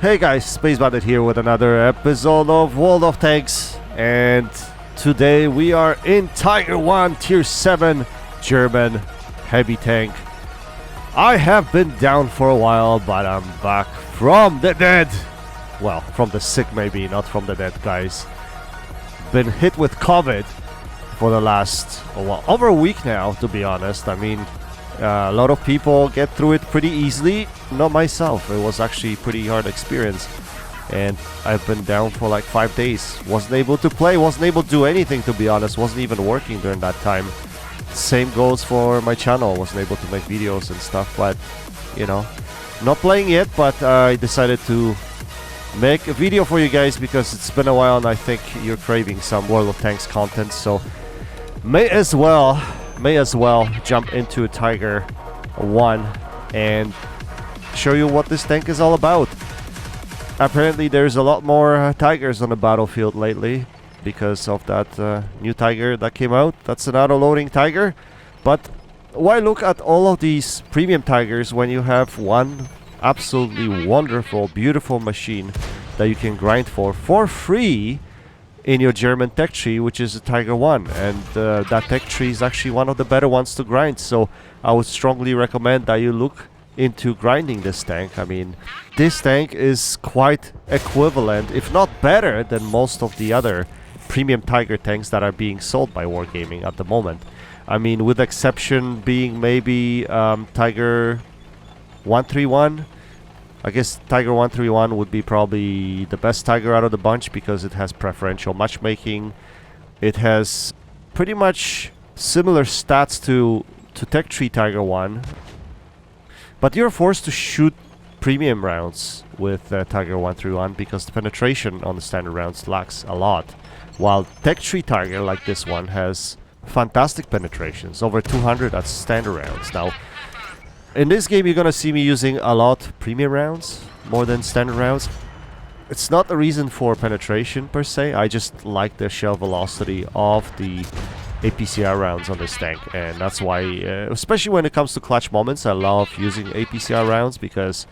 Hey guys, Space Bandit here with another episode of World of Tanks, and today we are in Tiger 1 Tier 7 German heavy tank. I have been down for a while, but I'm back from the dead. Well, from the sick maybe, not from the dead, guys. Been hit with COVID for the last, over a week now, to be honest. I mean, a lot of people get through it pretty easily. Not myself. It was actually a pretty hard experience. And I've been down for like 5 days. Wasn't able to play, wasn't able to do anything, to be honest. Wasn't even working during that time. Same goes for my channel. Wasn't able to make videos and stuff. But, you know, not playing yet. But I decided to make a video for you guys because it's been a while and I think you're craving some World of Tanks content. So may as well jump into Tiger 1 and show you what this tank is all about. Apparently there's a lot more Tigers on the battlefield lately because of that new Tiger that came out. That's an auto-loading Tiger. But why look at all of these premium Tigers when you have one absolutely wonderful, beautiful machine that you can grind for free in your German tech tree, which is a Tiger 1, and that tech tree is actually one of the better ones to grind. So I would strongly recommend that you look into grinding this tank. I mean, this tank is quite equivalent, if not better, than most of the other premium Tiger tanks that are being sold by Wargaming at the moment. I mean, with exception being maybe Tiger 131. I guess Tiger 131 would be probably the best Tiger out of the bunch because it has preferential matchmaking. It has pretty much similar stats to Tech Tree Tiger 1. But you're forced to shoot premium rounds with Tiger 131 because the penetration on the standard rounds lacks a lot. While Tech Tree Tiger, like this one, has fantastic penetrations, over 200 at standard rounds. Now, in this game, you're gonna see me using a lot premium rounds, more than standard rounds. It's not a reason for penetration per se. I just like the shell velocity of the APCR rounds on this tank, and that's why, especially when it comes to clutch moments, I love using APCR rounds because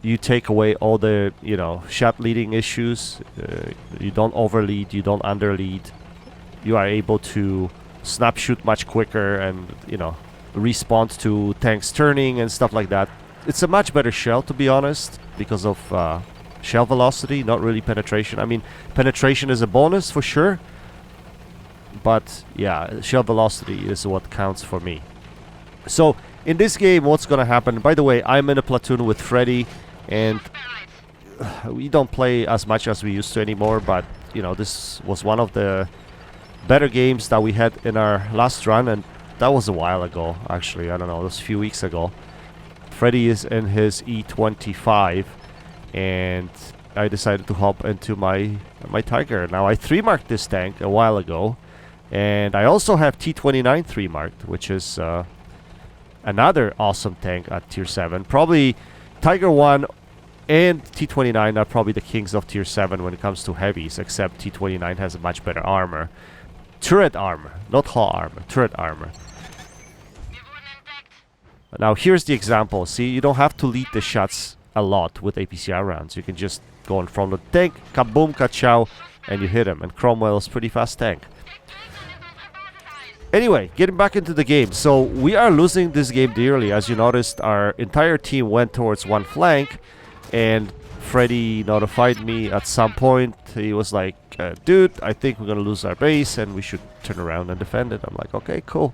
you take away all the, you know, shot leading issues. You don't overlead, you don't underlead. You are able to snap shoot much quicker and, you know, respond to tanks turning and stuff like that. It's a much better shell, to be honest, because of shell velocity, not really penetration. I mean, penetration is a bonus for sure, but yeah, shell velocity is what counts for me. So in this game, what's gonna happen? By the way, I'm in a platoon with Freddy, and we don't play as much as we used to anymore, but you know, this was one of the better games that we had in our last run, and that was a while ago, actually. I don't know, it was a few weeks ago. Freddy is in his E25, and I decided to hop into my Tiger. Now, I 3-marked this tank a while ago, and I also have T29 3-marked, which is another awesome tank at Tier 7. Probably Tiger 1 and T29 are probably the kings of Tier 7 when it comes to heavies, except T29 has a much better armor. Turret armor, not hull armor, turret armor. Now here's the example. See, you don't have to lead the shots a lot with APCR rounds. You can just go in front of the tank, kaboom, ka-chow, and you hit him. And Cromwell is a pretty fast tank. Anyway, getting back into the game. So we are losing this game dearly. As you noticed, our entire team went towards one flank, and Freddy notified me at some point. He was like, dude, I think we're gonna lose our base and we should turn around and defend it. I'm like, okay, cool.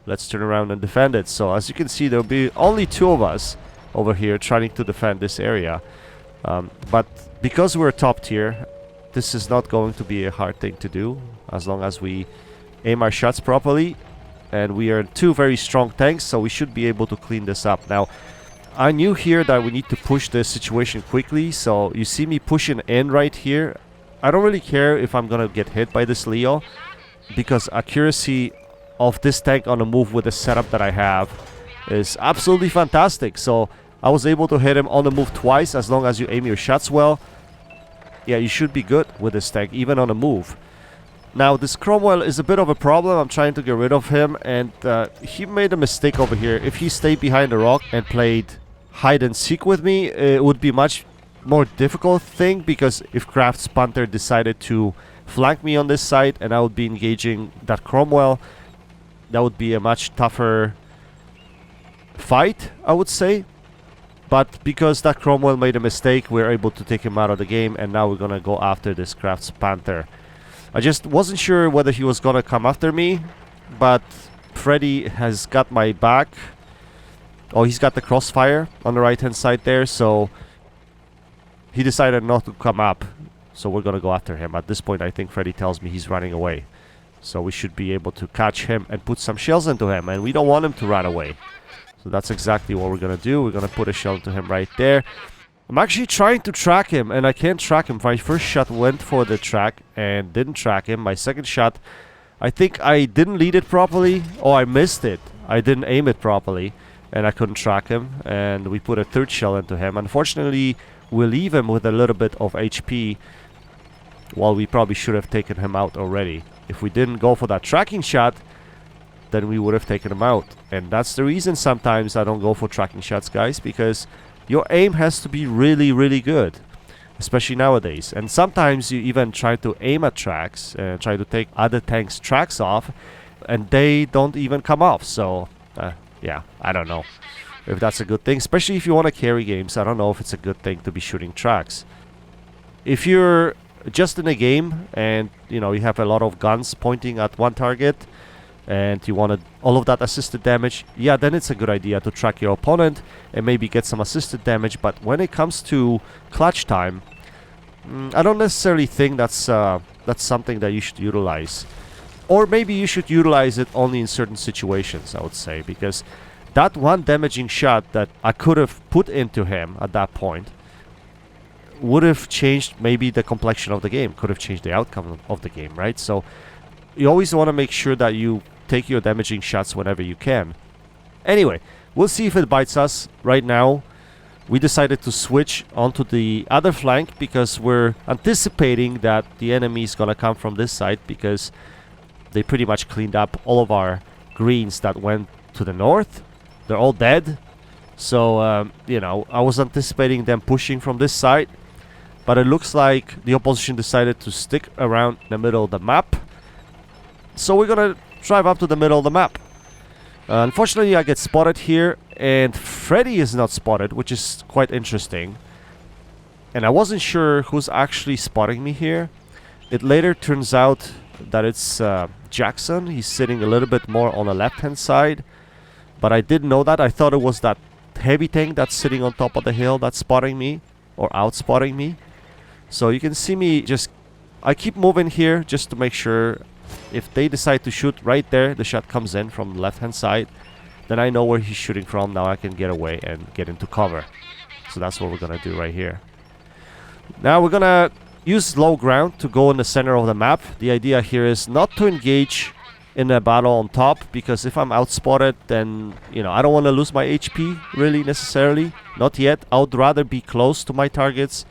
Let's turn around and defend it. So as you can see, there'll be only 2 of us over here trying to defend this area. But because we're top tier, this is not going to be a hard thing to do as long as we aim our shots properly. And we are 2 very strong tanks, so we should be able to clean this up. Now, I knew here that we need to push the situation quickly, so you see me pushing in right here. I don't really care if I'm gonna get hit by this Leo, because accuracy of this tank on the move with the setup that I have is absolutely fantastic. So I was able to hit him on the move twice. As long as you aim your shots well, yeah, you should be good with this tank, even on the move. Now, this Cromwell is a bit of a problem. I'm trying to get rid of him, and he made a mistake over here. If he stayed behind the rock and played hide and seek with me, it would be much more difficult thing, because if Kraft's Panther decided to flank me on this side and I would be engaging that Cromwell, that would be a much tougher fight, I would say. But because that Cromwell made a mistake, we're able to take him out of the game, and now we're gonna go after this Kraft's Panther. I just wasn't sure whether he was gonna come after me, but Freddy has got my back. Oh, he's got the crossfire on the right hand side there, so he decided not to come up. So we're gonna go after him. At this point, I think Freddy tells me he's running away. So we should be able to catch him and put some shells into him, and we don't want him to run away. So that's exactly what we're gonna do. We're gonna put a shell into him right there. I'm actually trying to track him, and I can't track him. My first shot went for the track and didn't track him. My second shot, I think I didn't lead it properly. Oh, I missed it. I didn't aim it properly, and I couldn't track him. And we put a third shell into him. Unfortunately, we leave him with a little bit of HP, while we probably should have taken him out already. If we didn't go for that tracking shot, then we would have taken him out. And that's the reason sometimes I don't go for tracking shots, guys, because your aim has to be really, really good, especially nowadays. And sometimes you even try to aim at tracks, try to take other tanks' tracks off, and they don't even come off. So, yeah, I don't know if that's a good thing, especially if you want to carry games. I don't know if it's a good thing to be shooting tracks. If you're just in a game and, you know, you have a lot of guns pointing at one target, and you wanted all of that assisted damage, yeah, then it's a good idea to track your opponent and maybe get some assisted damage. But when it comes to clutch time, I don't necessarily think that's something that you should utilize. Or maybe you should utilize it only in certain situations, I would say, because that one damaging shot that I could have put into him at that point would have changed maybe the complexion of the game, could have changed the outcome of the game, right? So you always want to make sure that you take your damaging shots whenever you can. Anyway, we'll see if it bites us. Right now, we decided to switch onto the other flank because we're anticipating that the enemy is going to come from this side, because they pretty much cleaned up all of our greens that went to the north. They're all dead. So, you know, I was anticipating them pushing from this side, but it looks like the opposition decided to stick around the middle of the map. So we're gonna drive up to the middle of the map. Unfortunately, I get spotted here, and Freddy is not spotted, which is quite interesting. And I wasn't sure who's actually spotting me here. It later turns out that it's Jackson. He's sitting a little bit more on the left-hand side, but I didn't know that. I thought it was that heavy tank that's sitting on top of the hill that's spotting me, or out-spotting me. So you can see me I keep moving here just to make sure. If they decide to shoot right there, the shot comes in from the left-hand side, then I know where he's shooting from. Now I can get away and get into cover. So that's what we're gonna do right here. Now we're gonna use low ground to go in the center of the map. The idea here is not to engage in a battle on top, because if I'm outspotted, then, you know, I don't want to lose my HP really necessarily. Not yet. I would rather be close to my targets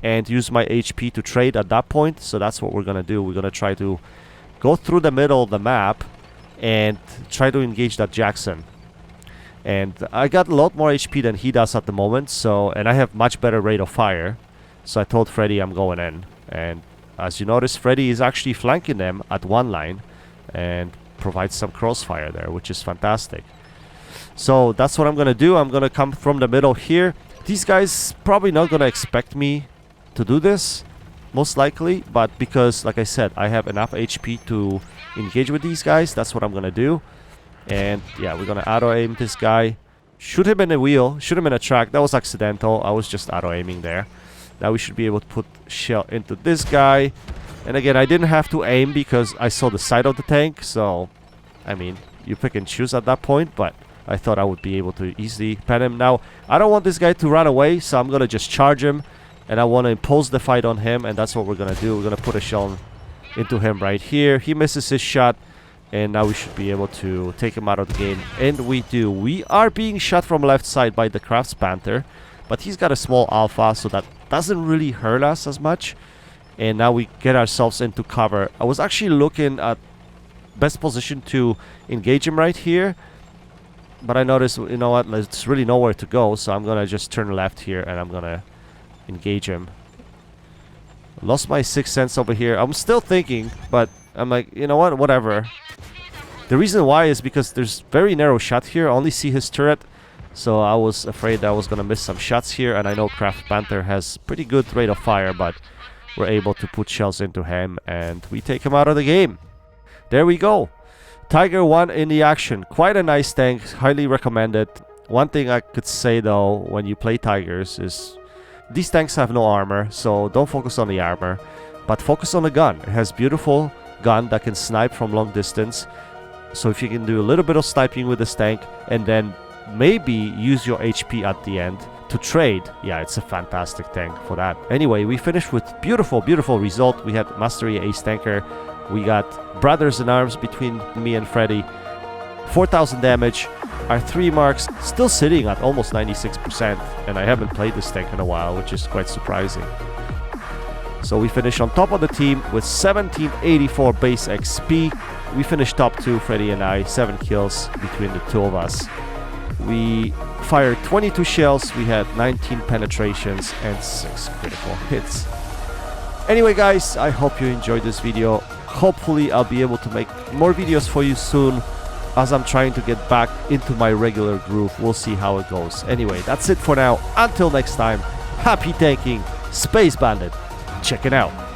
and use my HP to trade at that point. So that's what we're gonna do. We're gonna try to go through the middle of the map and try to engage that Jackson. And I got a lot more HP than he does at the moment, so, and I have much better rate of fire. So I told Freddy I'm going in. And as you notice, Freddy is actually flanking them at one line and provides some crossfire there, which is fantastic. So that's what I'm gonna do. I'm gonna come from the middle here. These guys probably not gonna expect me to do this, most likely, but because, like I said, I have enough HP to engage with these guys, that's what I'm gonna do. And yeah, we're gonna auto aim this guy, shoot him in a wheel, shoot him in a track. That was accidental. I was just auto aiming there. Now we should be able to put shell into this guy. And again, I didn't have to aim because I saw the side of the tank. So, I mean, you pick and choose at that point, but I thought I would be able to easily pen him. Now, I don't want this guy to run away, so I'm gonna just charge him. And I want to impose the fight on him, and that's what we're going to do. We're going to put a shell into him right here. He misses his shot, and now we should be able to take him out of the game. And we do. We are being shot from left side by the Kraft's Panther, but he's got a small alpha, so that doesn't really hurt us as much. And now we get ourselves into cover. I was actually looking at best position to engage him right here, but I noticed, you know what, there's really nowhere to go, so I'm going to just turn left here, and I'm going to engage him. Lost my sixth sense over here. I'm still thinking, but I'm like, you know what? Whatever. The reason why is because there's very narrow shot here. I only see his turret. So I was afraid I was going to miss some shots here. And I know Craft Panther has pretty good rate of fire, but we're able to put shells into him. And we take him out of the game. There we go. Tiger 1 in the action. Quite a nice tank. Highly recommended. One thing I could say though, when you play Tigers is these tanks have no armor, so don't focus on the armor, but focus on the gun. It has beautiful gun that can snipe from long distance. So if you can do a little bit of sniping with this tank and then maybe use your HP at the end to trade, yeah, it's a fantastic tank for that. Anyway, we finished with beautiful, beautiful result. We had Mastery Ace Tanker. We got Brothers in Arms between me and Freddy. 4,000 damage. Our 3 marks still sitting at almost 96%, and I haven't played this tank in a while, which is quite surprising. So we finish on top of the team with 1784 base XP. We finished top 2, Freddy and I, 7 kills between the two of us. We fired 22 shells, we had 19 penetrations and 6 critical hits. Anyway guys, I hope you enjoyed this video. Hopefully I'll be able to make more videos for you soon, as I'm trying to get back into my regular groove. We'll see how it goes. Anyway, that's it for now. Until next time, happy tanking, Space Bandit. Check it out.